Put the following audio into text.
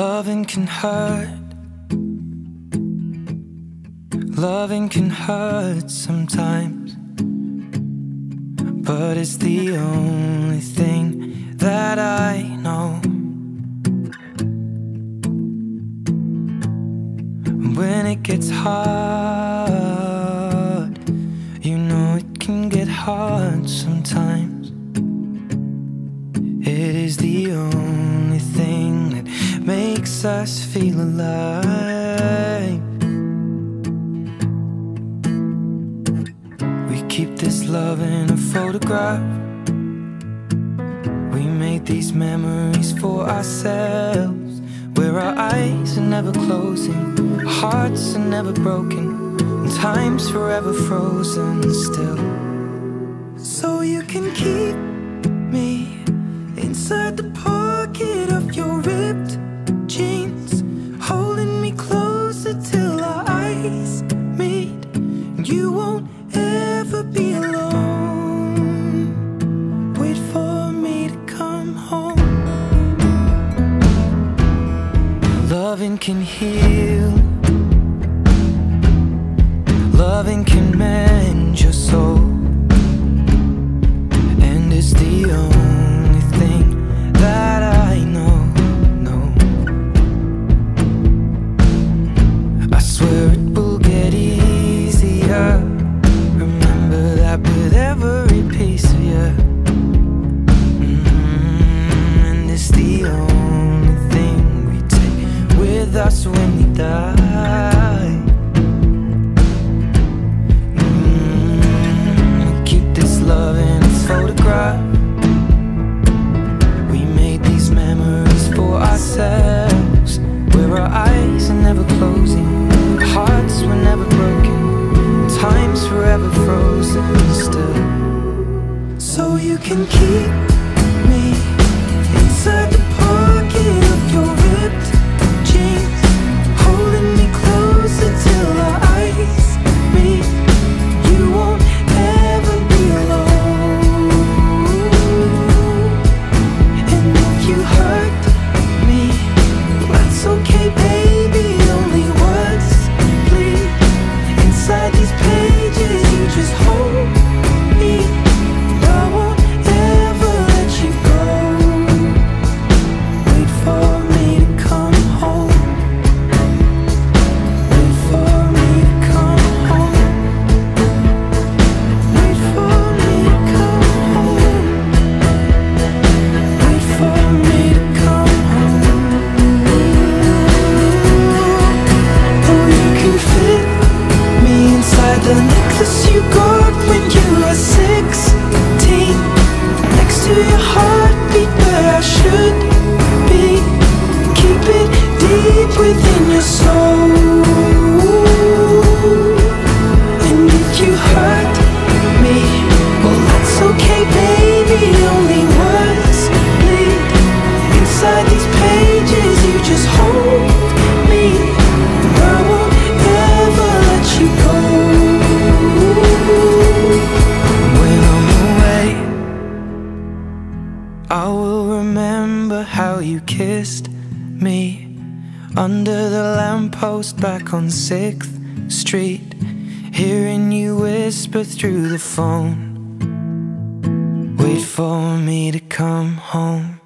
Loving can hurt. Loving can hurt sometimes, but it's the only thing that I know. When it gets hard, you know it can get hard sometimes. It is the only thing that makes us feel alive. We keep this love in a photograph. We made these memories for ourselves, where our eyes are never closing, our hearts are never broken, and time's forever frozen still. So you can keep me inside the pocket of your ripped jeans, holding me closer till our eyes meet. You won't ever be alone. Wait for me to come home. Loving can heal. Loving can mend your soul, and it's the only thing that I know. I swear it will get easier. Remember that with every piece of you. And it's the only thing we take with us when we die. We keep this love in its photograph. We made these memories for ourselves, where our eyes are never closing, our hearts were never broken, time's forever frozen still. So you can keep me inside the pocket of your ripped jeans, holding me closer till our eyes meet. You won't ever be alone. And if you hurt me, that's okay, baby. Only words bleed inside these pages. You just hold me. I won't ever let you go. Wait for me to come home. Wait for me to come home. Wait for me to come home. Wait for me to come home. Oh, you can fit me inside the necklace you got when you were 16, next to your heartbeat where I should be. Keep it deep within your soul. And if you hurt me, well, that's okay, baby. Only words bleed inside these pages. You just hold me. I won't ever let you go. When I'm away, I will remember how you kissed me under the lamppost back on 6th Street, hearing you whisper through the phone. Wait for me to come home.